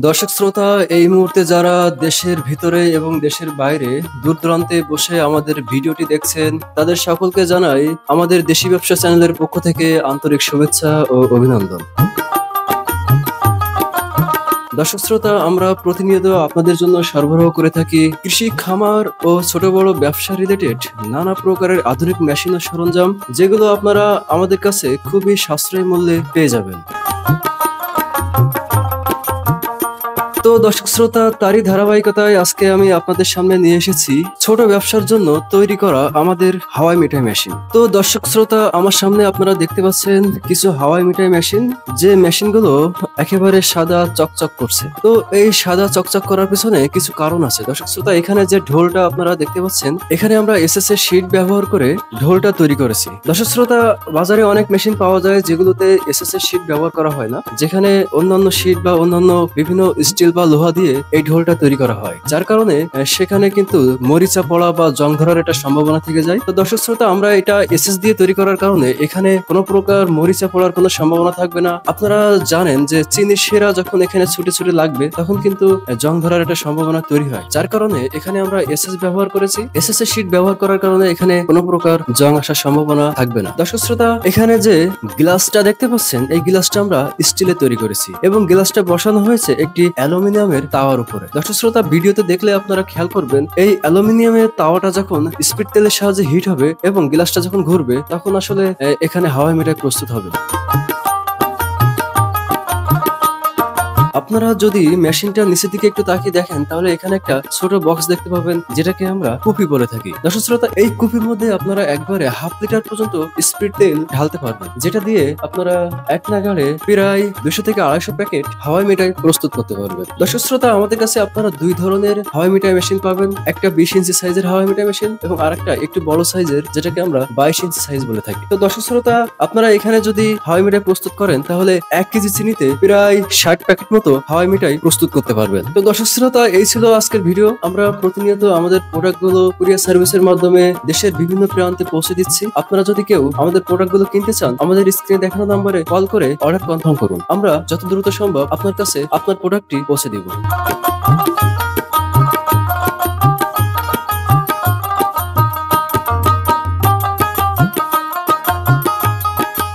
দর্শক শ্রোতা, এই মুহূর্তে যারা দেশের ভিতরে এবং দেশের বাইরে দূর দূরান্তে বসে আমাদের ভিডিওটি দেখছেন, তাদের সকলকে জানাই আমাদের দেশি ব্যবসা চ্যানেলের পক্ষ থেকে আন্তরিক শুভেচ্ছা ও অভিনন্দন। দর্শক শ্রোতা, আমরা প্রতিনিয়ত আপনাদের জন্য সরবরাহ করে থাকি কৃষি, খামার ও ছোট বড় ব্যবসা রিলেটেড নানা প্রকারের আধুনিক মেশিন ও সরঞ্জাম, যেগুলো আপনারা আমাদের কাছে খুবই সাশ্রয়ী মূল্যে পেয়ে যাবেন। তো দর্শক শ্রোতা, তারই ধারাবাহিকতায় আজকে আমি আপনাদের সামনে নিয়ে এসেছি ছোট ব্যবসার জন্য তৈরি করা আমাদের হাওয়াই মিঠাই মেশিন। তো দর্শক শ্রোতা, আমার সামনে আপনারা দেখতে পাচ্ছেন কিছু হাওয়াই মিঠাই মেশিন, যে মেশিনগুলো একেবারে সাদা চকচক করছে। তো এই সাদা চকচক করার পিছনে কিছু কারণ আছে। দর্শক শ্রোতা, এখানে যে ঢোলটা আপনারা দেখতে পাচ্ছেন, এখানে আমরা এসএস এর শীট ব্যবহার করে ঢোলটা তৈরি করেছি। দর্শক শ্রোতা, বাজারে অনেক মেশিন পাওয়া যায় যেগুলোতে এসএস এর শীট ব্যবহার করা হয় না, যেখানে অন্যান্য শীট বা অন্যান্য বিভিন্ন স্টিল বা লোহা দিয়ে এই ঢোলটা তৈরি করা হয়, যার কারণে সেখানে কিন্তু মরিচা পড়া বা জং ধরার একটা সম্ভাবনা থেকে যায়। তো দর্শক শ্রোতা, আমরা এটা এসএস দিয়ে তৈরি করার কারণে এখানে কোনো প্রকার মরিচা পড়ার কোনো সম্ভাবনা থাকবে না। আপনারা জানেন যে চিনি শিরা যখন এখানে ছুটে ছুটে লাগবে, তখন কিন্তু জং ধরার একটা সম্ভাবনা তৈরি হয়, যার কারণে এখানে আমরা এসএস ব্যবহার করেছি। এসএস এর শীট ব্যবহার করার কারণে এখানে কোনো প্রকার জং আসার সম্ভাবনা থাকবে না। দর্শক শ্রোতা, এখানে যে গ্লাসটা দেখতে পাচ্ছেন, এই গ্লাসটা আমরা স্টিলে তৈরি করেছি এবং গ্লাসটা বসানো হয়েছে একটি অ্যালুমিনিয়ামের তাওয়ার উপরে। দর্শক শ্রোতা, ভিডিওতে দেখলে আপনারা খেয়াল করবেন, এই অ্যালুমিনিয়ামের তাওয়াটা যখন স্পিড তেলের সাহায্যে হিট হবে এবং গ্লাসটা যখন ঘুরবে, তখন আসলে এখানে হাওয়াই মিঠাই প্রস্তুত হবে। আপনারা যদি মেশিনটা নিচের দিকে একটু তাকিয়ে দেখেন, তাহলে এখানে একটা ছোট বক্স দেখতে পাবেন, যেটাকে আমরা কুপি বলে থাকি। দর্শক শ্রোতা, এই কুপির মধ্যে আপনারা একবারে হাফ লিটার পর্যন্ত স্পিড তেল ঢালতে পারবেন, যেটা দিয়ে আপনারা এক নাগাড়ে প্রায় 200 থেকে 250 প্যাকেট হাওয়াই মিঠাই প্রস্তুত করতে পারবেন। দর্শক শ্রোতা, আমাদের কাছে আপনারা দুই ধরনের হাওয়াই মিঠাই মেশিন পাবেন, একটা 20 ইঞ্চি সাইজের হাওয়াই মিঠাই মেশিন এবং আরেকটা একটু বড় সাইজের, যেটাকে আমরা 22 ইঞ্চি সাইজ বলে থাকি। তো দর্শক শ্রোতা, আপনারা এখানে যদি হাওয়াই মিঠাই প্রস্তুত করেন, তাহলে 1 কেজি চিনিতে প্রায় 60 প্যাকেট মতো হাওয়াই মিঠাই প্রস্তুত করতে পারবেন। তো দর্শক শ্রোতা, এই ছিল আজকের ভিডিও। আমরা প্রতিনিয়ত আমাদের প্রোডাক্টগুলো কুরিয়ার সার্ভিসের মাধ্যমে দেশের বিভিন্ন প্রান্তে পৌঁছে দিচ্ছি। আপনারা যদি কেউ আমাদের প্রোডাক্টগুলো কিনতে চান, আমাদের স্ক্রিনে দেখানো নম্বরে কল করে অর্ডার কনফার্ম করুন। আমরা যত দ্রুত সম্ভব আপনার কাছে আপনার প্রোডাক্টটি পৌঁছে দিব।